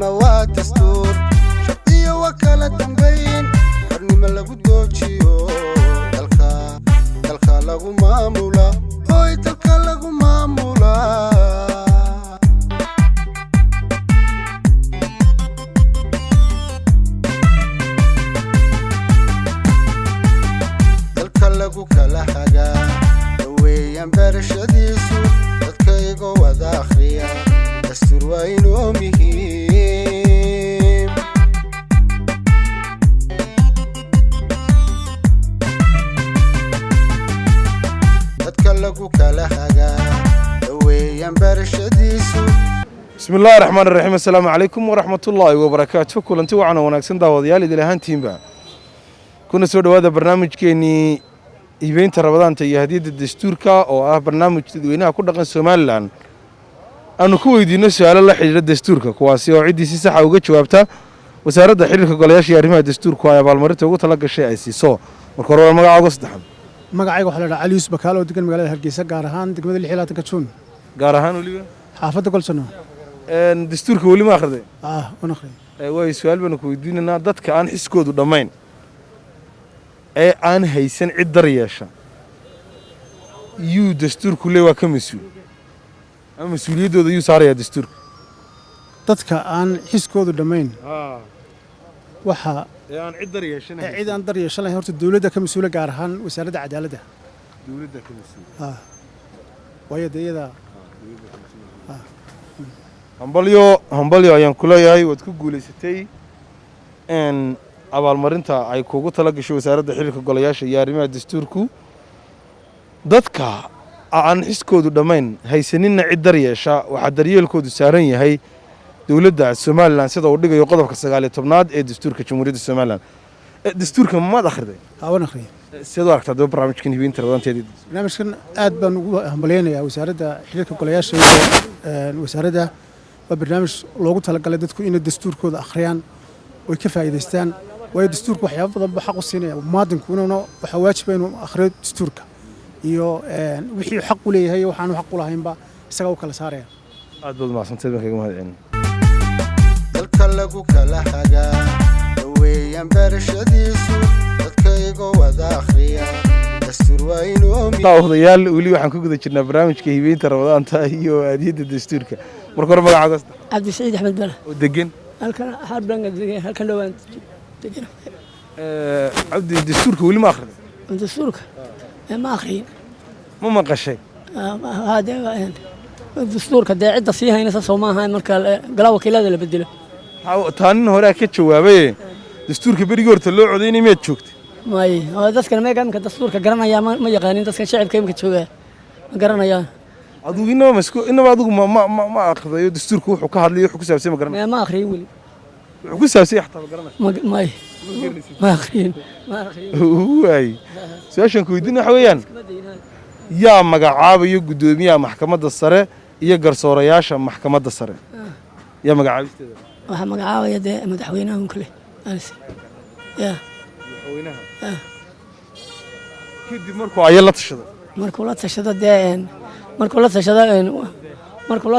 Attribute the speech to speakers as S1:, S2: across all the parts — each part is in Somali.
S1: qarannimo waa dastuur shaqo wakala dambeyn xornimo lagu doojiyo dalka lagu maamula hoy dalka lagu maamula dalka lagu kala hagaa weeyaan barashadiisu dadkayga wada akhriya dastuur waa inoo muhiim dadka lagu kala hagaa weeyaan barashadiisu
S2: بسم الله الرحمن الرحيم السلام عليكم ورحمة الله وبركاته كلنتي وعنا وناكسن داوديال إذا لهان تيمبا كنا سود هذا برنامج كيني إيفنت رمضان تيهديد الدستوركا أو برنامج تدوينها كل دقن سومالان أنا كوي دي نسي على الله حجر الدستوركا كواسي وعدي سي صحة وقت شوابتا وسارد حيلك قلياش يارمها الدستور كوايا بالمرت وقت لقى الشيء أسي سو وكرر المقع قصد حم
S3: magacayga waxa la dhahaa Ali Yusuf Bakaalo degan magaalada Hargeysa gaar ahaan degmada Lixlaatan ka June
S2: قارهان وليبا
S3: xaafadda Golsano
S2: دستوركا ولي ما أخذه
S3: wana akhriyo
S2: way su'aal baan ku weydiinana dadka aan xiskoodu dhamayn ee aan haysan cid daryeesha yuu dastuurku leeyahay ka mas'uul ama mas'uuliyadooda yuu saaraya dastuurka
S3: dadka aan xiskoodu dhamayn waxa
S2: aan cid daryeeshan
S3: cid aan daryeeshan lahayn horta dawladda ka mas'uula gaar ahaan wasaaradda cadaaladda
S2: dawladda ka mas'uul
S3: waayo deeyada
S2: hambalyo ayaan ku leeyahay waad ku guuleysatay abaalmarinta ay kugu tala gashay wasaaradda xilka golayaasha iyo arrimaha dastuurku dadka aan xiskoodu dhamayn haysaninna cid daryeesha waxaa daryeelkoodu saaran yahay dowladda Soomaaliland sida uu dhigayo qodobka 19aad ee dastuurka Jamhuuriyadda Soomaaliland dastuurka ma akhriday
S3: wana akhriyo
S2: sidoo aragtaa daba barnaamijkan hibinta radanteedii
S3: barnaamijkan aad baan ugu hambaleynayaa wasaaradda xilka golayaasha iyo wasaaradda waa barnaamij loogu talagalay dadku inay dastuurkooda akhriyaan oo ka faa'iideystaan waayo dastuurku waxyaabo badan baa xaq u siinaya muwaadinku inuu waxa waajib ah inuu akhriyo dastuurka iyo wixii xaq u leeyahay waxaan xaq u lahaynba isaga u kala saaraya
S2: aad baad mahadsantahay kaga mahadcelin
S1: dalka lagu kala hagaa weeyaan barashadiisu dadkayga wada akhriya dastuur waa inoo
S2: odayaal weli waxaan ku guda jirnaa barnaamijka hibeynta Ramadaanta iyo aadiyada dastuurka marka hore magacaaga
S4: Cabdi Saciid Axmed Bala
S2: oo degan
S4: halkan xarban degan halkan dhawaan degan
S2: Cabdi dastuurka weli ma akhriday
S4: dastuurka ma akhriyin
S2: ma maqashay
S4: hada dastuurka cidda sii haynaysa Soomaaliya marka galaa wakiilada la bedelo
S2: taanin hore ka jawaabay dastuurka berigii horta loo codeynay meed joogtay
S4: may dadkan meegamka dastuurka garanaya ma yaqaanin dadkan shacabka imka jooga ma garanaya
S2: adigu inaba adigu ma akhriyo dastuurku wuxuu ka hadlayo wuxuu ku saabsan ma garanay
S4: ma akhriyo wali
S2: wuxuu ku saabsan xataa ma garanay
S4: may ma akhriyin
S2: waay su'aashan ku weydiin waxa weeyaan yaa magacaabayo gudoomiyaha maxkamadda sare iyo garsoorayaasha maxkamadda sare yaa magacaabisteeda
S4: waxa magacaabaya madaxweynaha kale madaxweynaha
S2: kadib markuu ay la tashado
S4: markuu la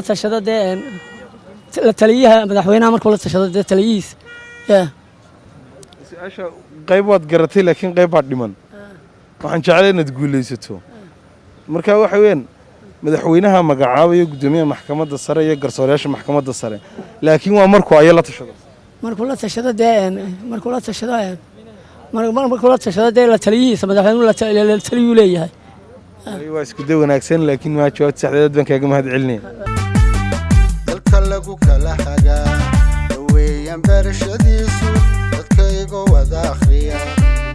S4: tashado la taliyaha madaxweynaha markuu la tashado taliyihiis
S2: su'aasha qayb waad garatay laakiin qayb baad dhiman waxaan jeclahay inaad guuleysato marka waxa weeyaan madaxweynaha magacaabayo gudoomiyaha maxkamadda sare iyo garsoorayaasha maxkamadda sare laakiin waa markuu ay la tashado
S4: markuu la tashado la taliyihiisa madaxweynuhu la taliyuu leeyahay
S2: waa isku day wanaagsan laakiin ma jawaabta saxdeed baan kaaga mahadcelinaya
S1: dalka lagu kala hagaa weeyaan barashadiisu dadkayga wada akhriya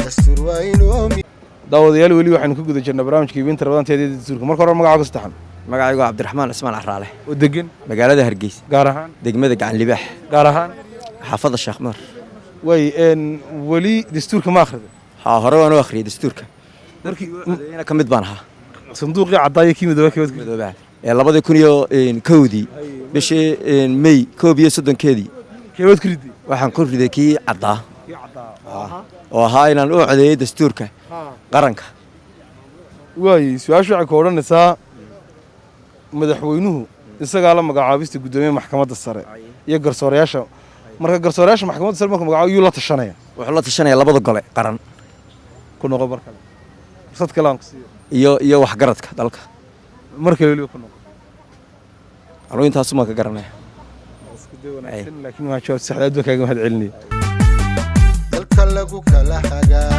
S1: dastuur waa inoo
S2: daawadayaal weli waxaan ku guda jirnaa barnaamijka hibinta Ramadaanteedii dastuurka marka hore magacaaga saddexan
S5: magacaygu Cabdiraxmaan Ismaan Araale
S2: oo degan
S5: magaalada Hargeysa
S2: gaar ahaan
S5: degmada Gacan Libaax
S2: gaar ahaan
S5: xaafadda Sheekh Mar
S2: way weli dastuurka ma akhriday
S5: hore waan u akhriyay dastuurka markii ina ka mid baan ahaa
S2: sanduuqii caddaaya kii
S5: midooba ee 2001 bishii May 31
S2: keebad ku riday
S5: waxaan ku riday kii caddaa oo ahaa inaan u codeeyay dastuurka qaranka
S2: waay su'aashu waxay ku odhanaysaa madaxweynuhu isagaa la magacaabista guddoomiye maxkamadda sare iyo garsoorayaasha marka garsoorayaasha maxkamadda sare marka magacaabo yuu la tashanaya
S5: wuxuu la tashanaya labada gole qaran
S2: ku noqo mar kale fursad kale aan ku siiyo
S5: iyo waxgaradka dalka
S2: mar kale weliba ku noqo
S5: anuu intaasuma ka garanaya
S2: laakiin waa jawaab sax aad kaaga mahad celinaya
S1: dalka lagu kala hagaa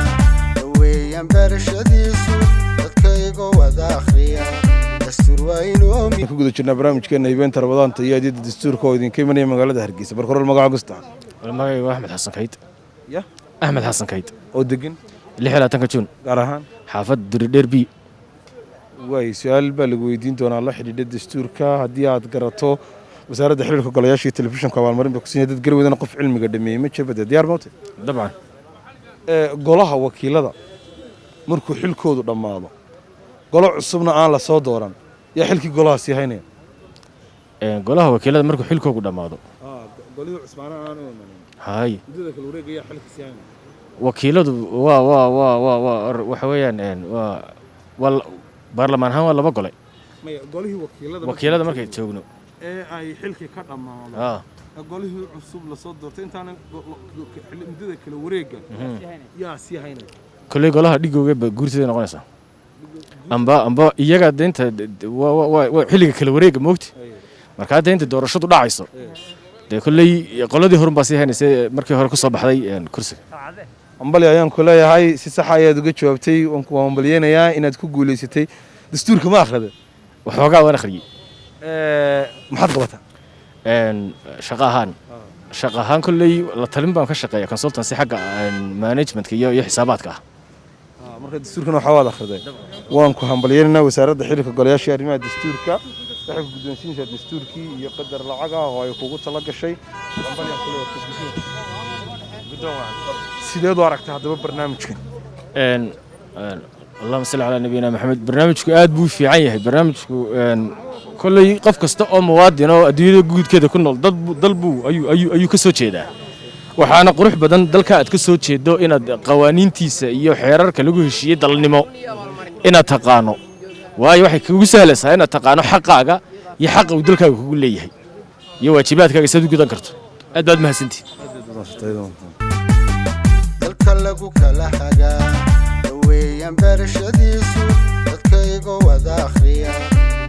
S1: weeyaan barashadiisu dadkayga wada akhriya dastuur waa inuu
S2: ku guda jirnaa barnaamijkeena hibeenta rabadaanta iyo adeegyada dastuurka oo idinka imanaya magaalada Hargeysa barka hore magaca gusta
S6: magacayga Axmed Xasan Kayd
S2: ya
S6: Axmed Xasan Kayd
S2: oo degan
S6: 16 Juun
S2: gaar ahaan
S6: xaafad Durdherbi
S2: way su'aal baa lagu weydiin doonaa la xidhiidha dastuurka haddii aad garato wasaaradda xiriirka golayaasha iyo telefishinka abaalmarin bay ku siinayaan dad garwadana qof cilmiga dhameeyay ma jabada diyaar mawte
S6: dabcan
S2: golaha wakiilada markuu xilkoodu dhammaado golo cusubna aan la soo dooran yaa xilkii golaha sii haynaya
S6: golaha wakiilada markuu xilkoodu dhammaado
S2: golihii cusbaana aan u imanin
S6: hay
S2: muddada kala wareegaya xilka sii haynaya
S6: wakiiladu waxa weeyaan waa baarlamaan ahaan waa laba gole
S2: golihii
S6: wakiilada markay joogno
S2: ee ay xilkii ka dhammaado golihii cusub la soo doortay intaana muddada kala wareega yaa sii haynaya
S6: kolley golaha dhigooga guurtida noqonaysa amba iyaga deynta waa xilliga kala wareega moogti markaa deynta doorashadu dhacayso dee kolley qoladii horun baa sii haynaysay markii hore ku soo baxday kursiga
S2: ambali ayaan ku leeyahay si sax ayaad uga jawaabtay waan ku ambaliyeenayaa inaad ku guuleysatay dastuurka ma akhriday
S6: waxoogaa waan akhriyey
S2: maxaad qabataa
S6: shaqo ahaan kolley la talin baan ka shaqeeya consultancy xagga managementka iyo xisaabaadka
S2: marka dastuurkana waxaa waad akhriday waan ku hambalyeynaa wasaaradda xiriirka golayaasha arrimaha dastuurka waxay ku guddoonsiinaysaa dastuurkii iyo qadar lacag ah oo ay kugu tala gashay sideed u aragtay haddaba barnaamijkan
S6: allahuma salli calaa nabiyina maxamed barnaamijku aad buu fiican yahay barnaamijku kolley qof kasta oo muwaadin oo adduunyada guudkeeda ku nool dalbuu ayuu ka soo jeedaa waxaana qurux badan dalka aad ka soo jeedo inaad qawaaniintiisa iyo xeerarka lagu heshiiyey dalnimo inaad taqaano waayo waxay kugu sahlaysaa inaad taqaano xaqaaga iyo xaqa uu dalkaaga kugu leeyahay iyo waajibaadkaaga saad u gudan karto aad baad mahadsantihin
S1: dalka lagu kala hagaa weeyaan barashadiisu dadkayga wada akhriya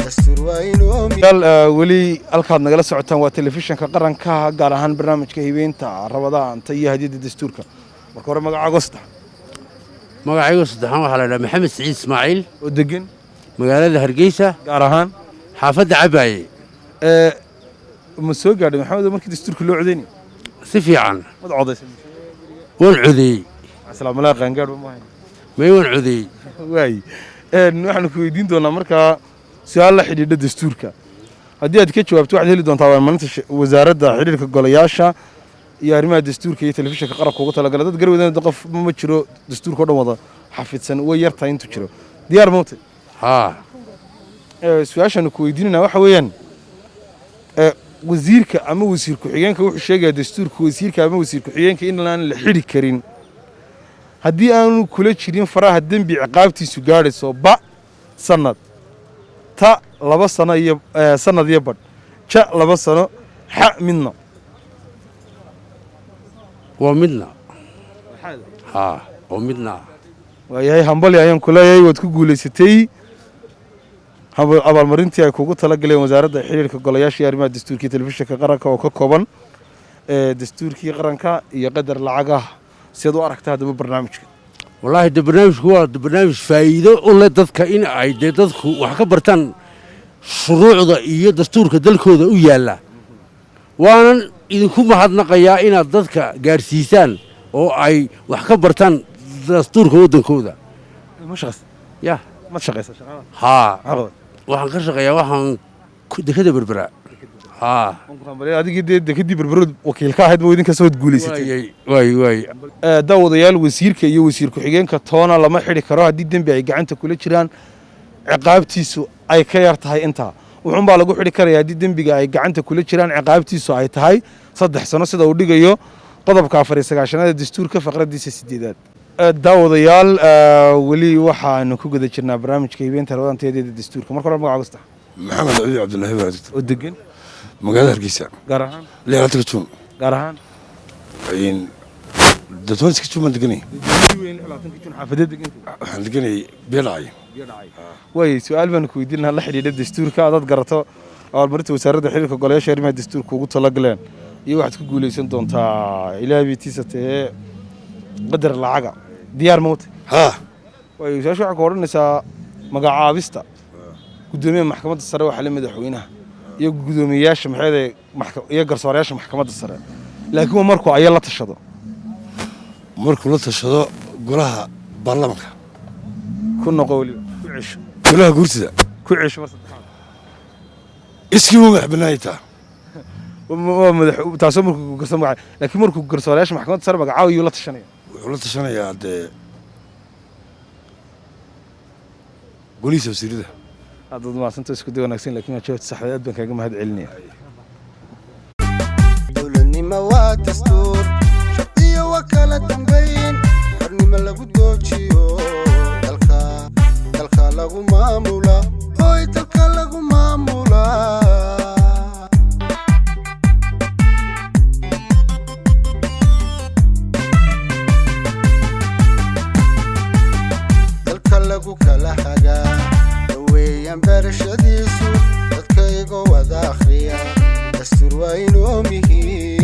S1: dastuur waa inuu
S2: weli halkaad nagala socotaan waa telefishinka qaranka gaar ahaan barnaamijka hibeenta rabadaanta iyo hadiyadda dastuurka marka hore magacaago saddex
S7: magacaygu saddexaan waxaa la dhahaa maxamed siciid ismaaciil
S2: oo degan
S7: magaalada Hargeysa
S2: gaar ahaan
S7: xaafadda Cabaaye
S2: ma soo gaadhay maxamed markii dastuurka loo codeynay
S7: si fiican
S2: mad codeysay
S7: waan codeeyey
S2: assalaamu alaykum qaangaadh ma hayn
S7: may waan codeeyey
S2: waay waxaan ku weydiin doonaa markaa su'aal la xidhiidha dastuurka haddii aad ka jawaabto waxaad heli doontaa abaalmarinta wasaaradda xiriirka golayaasha iyo arrimaha dastuurka iyo telefishinka qaranka ugu talagalay dad garwadana qof ma jiro dastuurka oo dhan wada xafidsan way yartahay intuu jiro diyaar mawte su-aashaan ku weydiinayna waxa weeyaan wasiirka ama wasiir ku-xigeenka wuxuu sheegayaa dastuurka wasiirka ama wasiir ku-xigeenka in aan la xidhi karin haddii aanu kula jirin faraha dembi ciqaabtiisu gaadhayso ba sanad ta 2 sano iyo sanad iyo badh ja 2 sano xa midna
S7: waa midna waa midna
S2: waayahay hambali ayaan ku leeyahay waad ku guulaysatay abaalmarintii ay kugu talagaleen wasaaradda xiriirka golayaasha iyo arrimaha dastuurka iyo telefishinka qaranka oo ka kooban dastuurkii qaranka iyo qadar lacag ah sidaad u aragtaa haddaba barnaamijka
S7: wallaahi de barnaamijku waa barnaamij faa'iido u leh dadka in ay dee dadku wax ka bartaan shuruucda iyo dastuurka dalkooda u yaalla waanan idinku mahadnaqayaa inaad dadka gaadhsiisaan oo ay wax ka bartaan dastuurka waddankooda ya
S2: ma shaqaysaa shaqada
S7: waxaan ka shaqeeyaa waxaan dekada berberaa
S2: adigii dee dekadii berberood wakiil ka ahayd ba idinka soo guulaysatay
S7: waay
S2: daawadayaal wasiirka iyo wasiir ku-xigeenka toona lama xidhi karo haddii dembi ay gacanta kula jiraan ciqaabtiisu ay ka yar tahay intaa wuxuunbaa lagu xidhi karaya haddii dembiga ay gacanta kula jiraan ciqaabtiisu ay tahay 3 sano sida uu dhigayo qodobka 49 dastuurka faqradiisa 8aad daawadayaal weli waxaanu ku guda jirnaa barnaamijka hibeenta rabadaanteeda dastuurka marka hore magacaago
S8: محمد عبد الله بارد
S2: oo degan
S8: magaalada Hargeysa
S2: gaar ahaan
S8: leeyahay June
S2: gaar ahaan
S8: in dadweynaha June deganay
S2: weyn 20 jun xaafadeed degan
S8: waxaan deganay beelay
S2: way su'aal baan ku weydiinaa la xiriirida dastuurka aad garato abaalmarinta wasaaradda xiriirka golayaasha arrimaha dastuurka ugu talagaleen iyo waxaad ku guuleysan doontaa ilaahay tiisatee qadar lacaga diyaar moot
S8: ha
S2: way waxa ku oranaysaa magacaabista gudoomiyaha maxkamadda sare waxa la madaxweynaha iyo gudoomiyaasha maxay iyo garsoorayaasha maxkamadda sare laakiin markuu ay la tashado
S8: golaha baarlamaanka
S2: ku noqoli ku cisho
S8: golaha guurtida
S2: ku cisho mar saddexaad
S8: iskii uu maxbanaayta
S2: madax taasoo markuu garsoon magacay laakiin markuu garsoorayaasha maxkamadda sare magacaayo la tashanaya
S8: wuxuu la tashanayaa golihiisa wasiirada
S2: aad maasanta isku day wanaagsan laakiin ma jawaabta saxda aad baan kaaga mahad celinaya
S1: dowladnimo waa dastuur shaqo waa kala dambeyn xornimo lagu doojiyo dalka lagu maamula hoy dalka lagu maamula dalka lagu kala hagaa weeyaan barashadiisu dadkayga wada akhriya dastuur waa inoo muhiim